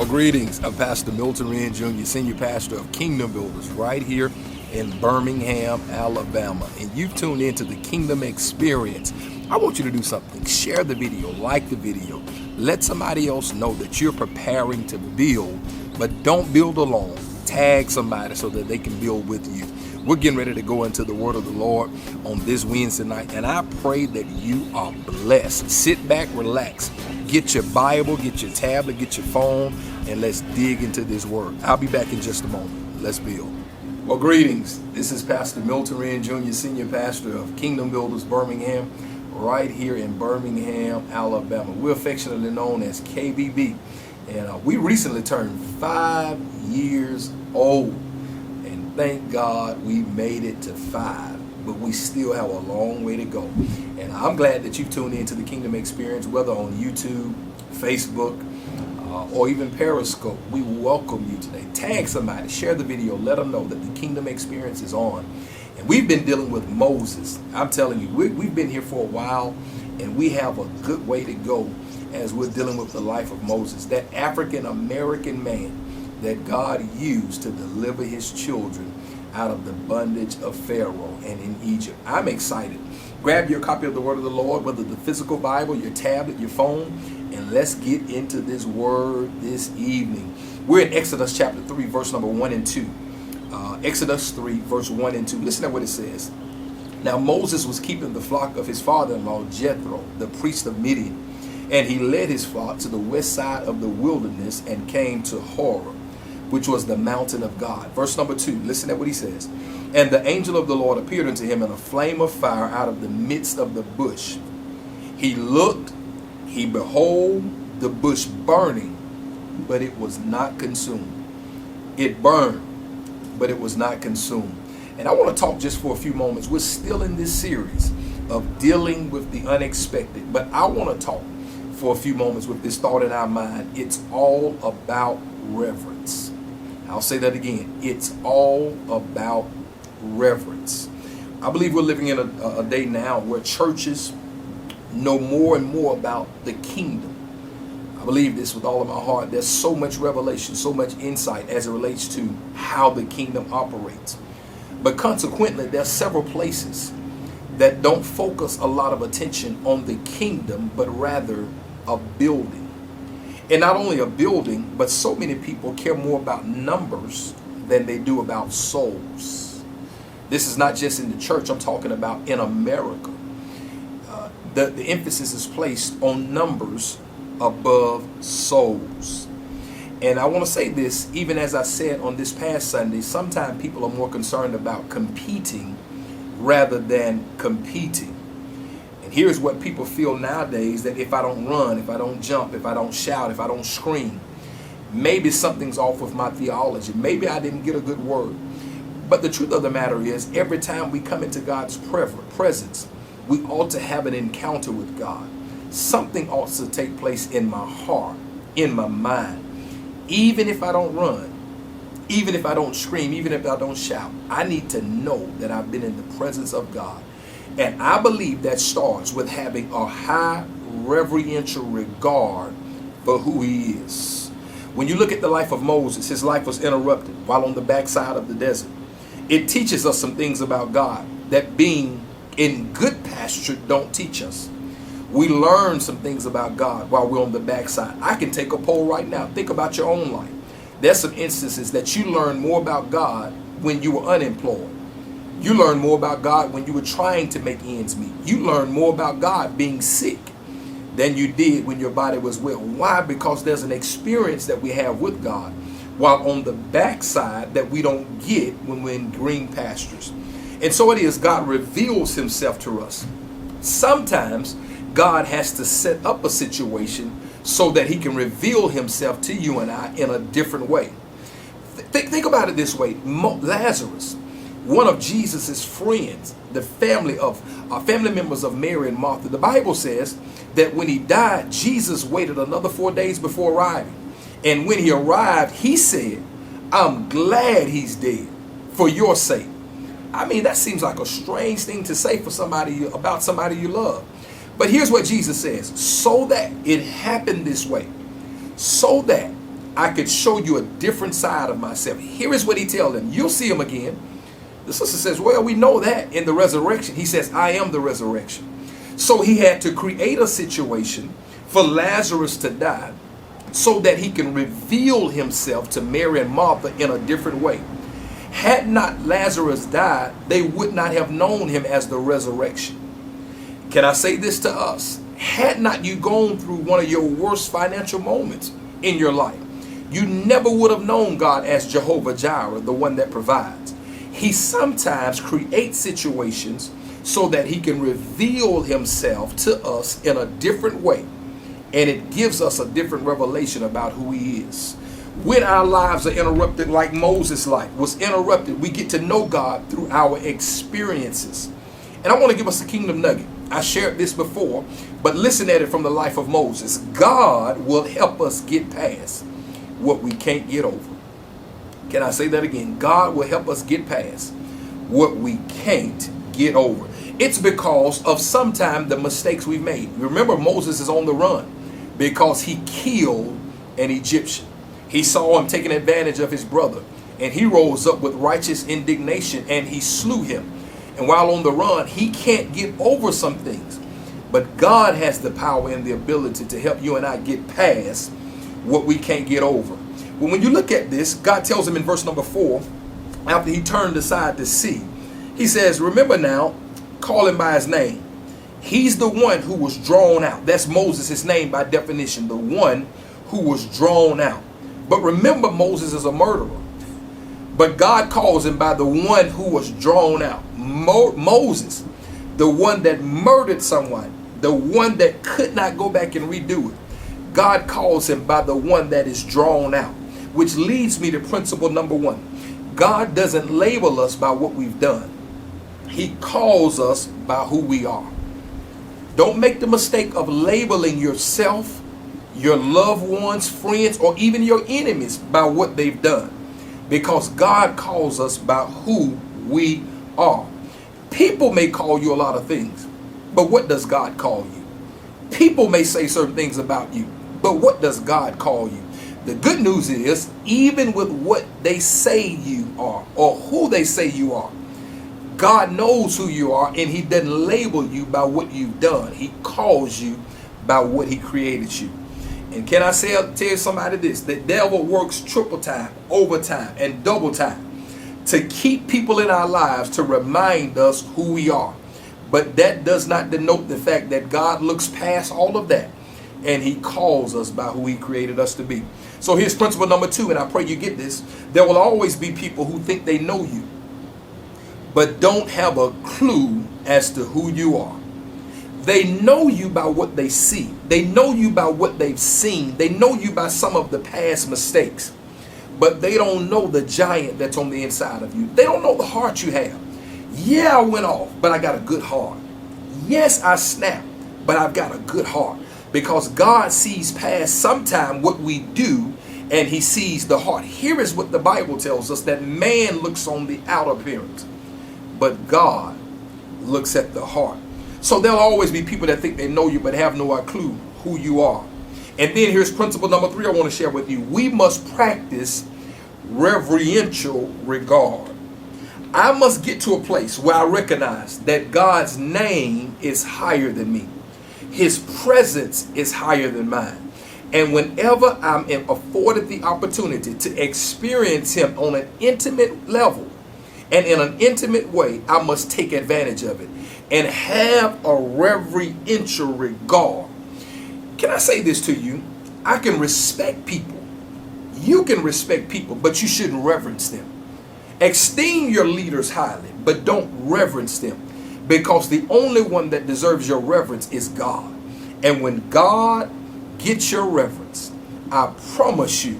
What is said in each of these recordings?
Greetings. I'm Pastor Milton Wren Jr., Senior Pastor of Kingdom Builders right here in Birmingham, Alabama. And you've tuned into the Kingdom Experience. I want you to do something. Share the video, like the video. Let somebody else know that you're preparing to build, but don't build alone. Tag somebody so that they can build with you. We're getting ready to go into the Word of the Lord on this Wednesday night, and I pray that you are blessed. Sit back, relax, get your Bible, get your tablet, get your phone, and let's dig into this Word. I'll be back in just a moment. Let's build. Well, greetings. This is Pastor Milton Wren Jr., Senior Pastor of Kingdom Builders Birmingham, right here in Birmingham, Alabama. We're affectionately known as KBB, and we recently turned 5 years old. Thank God we made it to 5, but we still have a long way to go. And I'm glad that you've tuned into the Kingdom Experience, whether on YouTube, Facebook, or even Periscope. We welcome you today. Tag somebody, share the video, let them know that the Kingdom Experience is on. And we've been dealing with Moses. I'm telling you, we've been here for a while, and we have a good way to go as we're dealing with the life of Moses, that African-American man that God used to deliver his children out of the bondage of Pharaoh and in Egypt. I'm excited. Grab your copy of the Word of the Lord, whether the physical Bible, your tablet, your phone, and let's get into this Word this evening. We're in Exodus chapter 3, verse number 1 and 2. Exodus 3, verse 1 and 2. Listen to what it says. Now Moses was keeping the flock of his father-in-law, Jethro, the priest of Midian, and he led his flock to the west side of the wilderness and came to Horeb, which was the mountain of God. Verse number 2, listen to what he says. And the angel of the Lord appeared unto him in a flame of fire out of the midst of the bush. He looked, he behold the bush burning, but it was not consumed. It burned, but it was not consumed. And I want to talk just for a few moments. We're still in this series of dealing with the unexpected, but I want to talk for a few moments with this thought in our mind. It's all about reverence. I'll say that again. It's all about reverence. I believe we're living in a day now where churches know more and more about the kingdom. I believe this with all of my heart. There's so much revelation, so much insight as it relates to how the kingdom operates. But consequently, there are several places that don't focus a lot of attention on the kingdom, but rather a building. And not only a building, but so many people care more about numbers than they do about souls. This is not just in the church, I'm talking about in America. The emphasis is placed on numbers above souls. And I want to say this, even as I said on this past Sunday, sometimes people are more concerned about competing rather than competing. Here's what people feel nowadays, that if I don't run, if I don't jump, if I don't shout, if I don't scream, maybe something's off with my theology. Maybe I didn't get a good word. But the truth of the matter is, every time we come into God's presence, we ought to have an encounter with God. Something ought to take place in my heart, in my mind. Even if I don't run, even if I don't scream, even if I don't shout, I need to know that I've been in the presence of God. And I believe that starts with having a high reverential regard for who he is. When you look at the life of Moses, his life was interrupted while on the backside of the desert. It teaches us some things about God that being in good pasture don't teach us. We learn some things about God while we're on the backside. I can take a poll right now. Think about your own life. There's some instances that you learn more about God when you were unemployed. You learn more about God when you were trying to make ends meet. You learn more about God being sick than you did when your body was well. Why? Because there's an experience that we have with God while on the backside that we don't get when we're in green pastures. And so it is, God reveals himself to us. Sometimes God has to set up a situation so that he can reveal himself to you and I in a different way. Think about it this way. Lazarus, one of Jesus's friends, the family members of Mary and Martha. The Bible says that when he died, Jesus waited another 4 days before arriving. And when he arrived, he said, I'm glad he's dead for your sake. I mean, that seems like a strange thing to say for somebody, about somebody you love. But here's what Jesus says: so that it happened this way, so that I could show you a different side of myself. Here is what he tells them. You'll see him again. The sister says, well, we know that in the resurrection. He says, I am the resurrection. So he had to create a situation for Lazarus to die so that he can reveal himself to Mary and Martha in a different way. Had not Lazarus died, they would not have known him as the resurrection. Can I say this to us? Had not you gone through one of your worst financial moments in your life, you never would have known God as Jehovah Jireh, the one that provides. He sometimes creates situations so that he can reveal himself to us in a different way. And it gives us a different revelation about who he is. When our lives are interrupted like Moses' life was interrupted, we get to know God through our experiences. And I want to give us a kingdom nugget. I shared this before, but listen at it from the life of Moses. God will help us get past what we can't get over. Can I say that again? God will help us get past what we can't get over. It's because of sometimes the mistakes we've made. Remember, Moses is on the run because he killed an Egyptian. He saw him taking advantage of his brother, and he rose up with righteous indignation and he slew him. And while on the run, he can't get over some things. But God has the power and the ability to help you and I get past what we can't get over. Well, when you look at this, God tells him in verse number 4, after he turned aside to see, he says, remember now, call him by his name. He's the one who was drawn out. That's Moses, his name by definition, the one who was drawn out. But remember, Moses is a murderer. But God calls him by the one who was drawn out. Moses, the one that murdered someone, the one that could not go back and redo it. God calls him by the one that is drawn out, which leads me to principle number 1. God doesn't label us by what we've done. He calls us by who we are. Don't make the mistake of labeling yourself, your loved ones, friends, or even your enemies by what they've done. Because God calls us by who we are. People may call you a lot of things, but what does God call you? People may say certain things about you, but what does God call you? The good news is, even with what they say you are or who they say you are, God knows who you are, and he doesn't label you by what you've done. He calls you by what he created you. And can I tell somebody this? The devil works triple time, overtime, and double time to keep people in our lives to remind us who we are. But that does not denote the fact that God looks past all of that and he calls us by who he created us to be. So here's principle number 2, and I pray you get this. There will always be people who think they know you, but don't have a clue as to who you are. They know you by what they see. They know you by what they've seen. They know you by some of the past mistakes. But they don't know the giant that's on the inside of you. They don't know the heart you have. Yeah, I went off, but I got a good heart. Yes, I snapped, but I've got a good heart. Because God sees past sometime what we do, and he sees the heart. Here is what the Bible tells us, that man looks on the outer appearance, but God looks at the heart. So there'll always be people that think they know you but have no clue who you are. And then here's principle number 3 I want to share with you. We must practice reverential regard. I must get to a place where I recognize that God's name is higher than me. His presence is higher than mine. And whenever I'm afforded the opportunity to experience him on an intimate level and in an intimate way, I must take advantage of it and have a reverential regard. Can I say this to you? I can respect people. You can respect people, but you shouldn't reverence them. Esteem your leaders highly, but don't reverence them, because the only one that deserves your reverence is God. And when God gets your reverence, I promise you,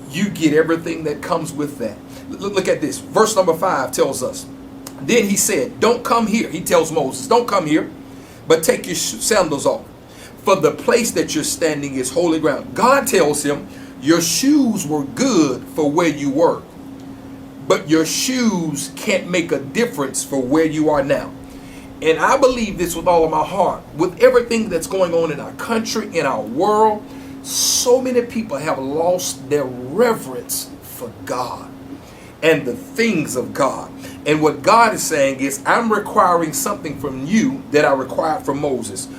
you get everything that comes with that. Look at this. Verse number 5 tells us, then he said, don't come here. He tells Moses, don't come here, but take your sandals off, for the place that you're standing is holy ground. God tells him, your shoes were good for where you were, but your shoes can't make a difference for where you are now. And I believe this with all of my heart. With everything that's going on in our country, in our world, So many people have lost their reverence for God and the things of God. And what God is saying is, I'm requiring something from you that I required from Moses.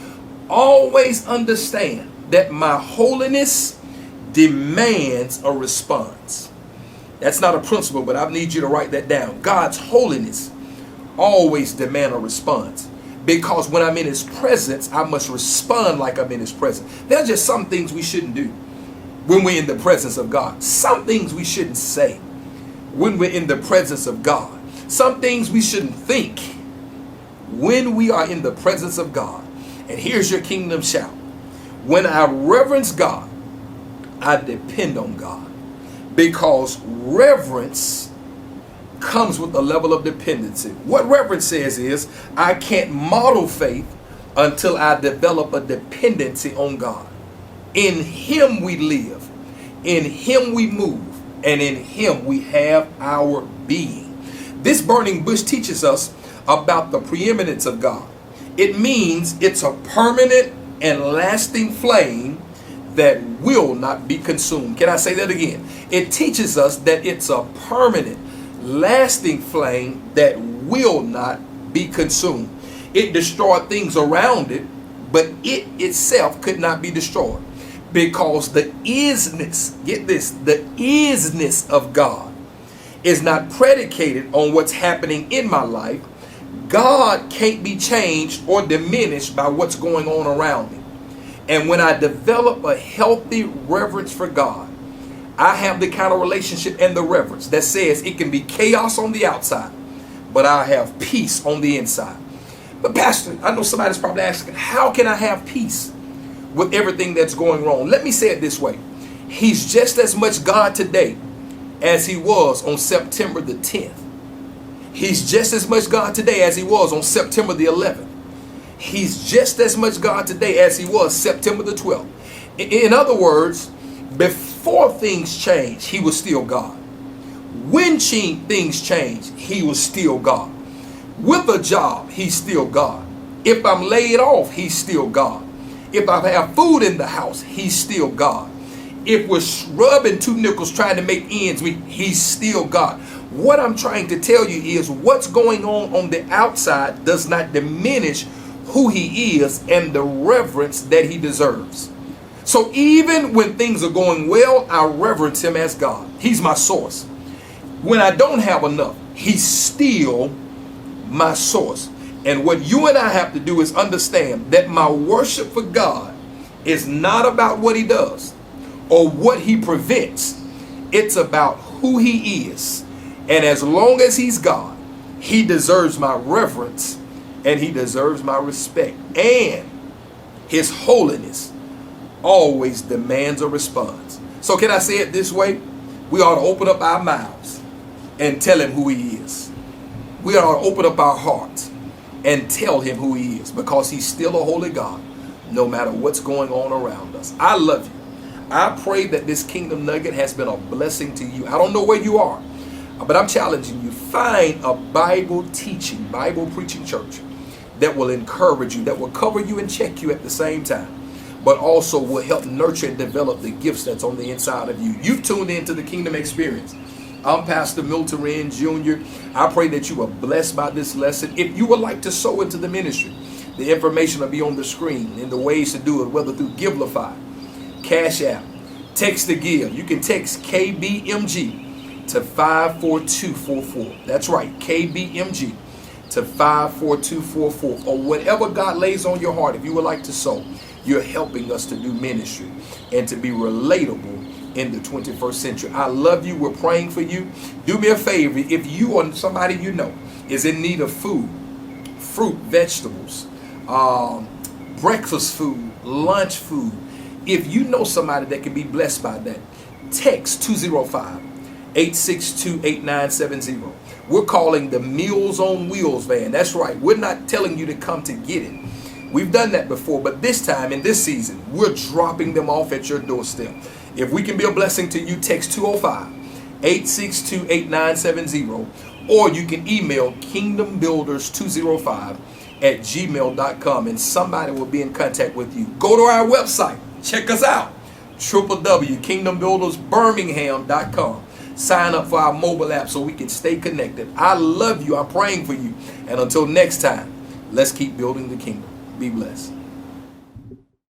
Always understand that my holiness demands a response. That's not a principle, but I need you to write that down. God's holiness always demands a response. Because when I'm in his presence, I must respond like I'm in his presence. There are just some things we shouldn't do when we're in the presence of God. Some things we shouldn't say when we're in the presence of God. Some things we shouldn't think when we are in the presence of God. And here's your kingdom shout. When I reverence God, I depend on God. Because reverence comes with a level of dependency. What reverence says is, I can't model faith until I develop a dependency on God. In him we live, in him we move, and in him we have our being. This burning bush teaches us about the preeminence of God. It means it's a permanent and lasting flame that will not be consumed. Can I say that again? It teaches us that it's a permanent, lasting flame that will not be consumed. It destroyed things around it, but it itself could not be destroyed, because the isness, get this, the isness of God is not predicated on what's happening in my life. God can't be changed or diminished by what's going on around me. And when I develop a healthy reverence for God, I have the kind of relationship and the reverence that says it can be chaos on the outside, but I have peace on the inside. But Pastor, I know somebody's probably asking, how can I have peace with everything that's going wrong? Let me say it this way. He's just as much God today as he was on September the 10th. He's just as much God today as he was on September the 11th. He's just as much God today as he was September the 12th. In other words, before things changed, he was still God. When things changed, he was still God. With a job, he's still God. If I'm laid off, he's still God. If I have food in the house, he's still God. If we're rubbing two nickels trying to make ends meet, he's still God. What I'm trying to tell you is what's going on the outside does not diminish who he is and the reverence that he deserves. So even when things are going well, I reverence him as God. He's my source. When I don't have enough, he's still my source. And what you and I have to do is understand that my worship for God is not about what he does or what he prevents. It's about who he is. And as long as he's God, he deserves my reverence and he deserves my respect. And his holiness always demands a response. So can I say it this way? We ought to open up our mouths and tell him who he is. We ought to open up our hearts and tell him who he is, because he's still a holy God, no matter what's going on around us. I love you. I pray that this Kingdom Nugget has been a blessing to you. I don't know where you are, but I'm challenging you. Find a Bible teaching, Bible preaching church that will encourage you, that will cover you and check you at the same time, but also will help nurture and develop the gifts that's on the inside of you. You've tuned into the Kingdom Experience. I'm Pastor Milton Wren Jr. I pray that you are blessed by this lesson. If you would like to sow into the ministry, the information will be on the screen and the ways to do it, whether through Givelify, Cash App, text to give. You can text KBMG to 54244. That's right, KBMG to 54244, or whatever God lays on your heart. If you would like to sow, you're helping us to do ministry and to be relatable in the 21st century. I love you. We're praying for you. Do me a favor. If you or somebody you know is in need of food, fruit, vegetables, breakfast food, lunch food, if you know somebody that can be blessed by that, text 205-862-8970. We're calling the Meals on Wheels van. That's right. We're not telling you to come to get it. We've done that before, but this time in this season, we're dropping them off at your doorstep. If we can be a blessing to you, text 205-862-8970, or you can email kingdombuilders205@gmail.com, and somebody will be in contact with you. Go to our website. Check us out. www.kingdombuildersbirmingham.com. Sign up for our mobile app so we can stay connected. I love you. I'm praying for you. And until next time, let's keep building the kingdom. Be blessed.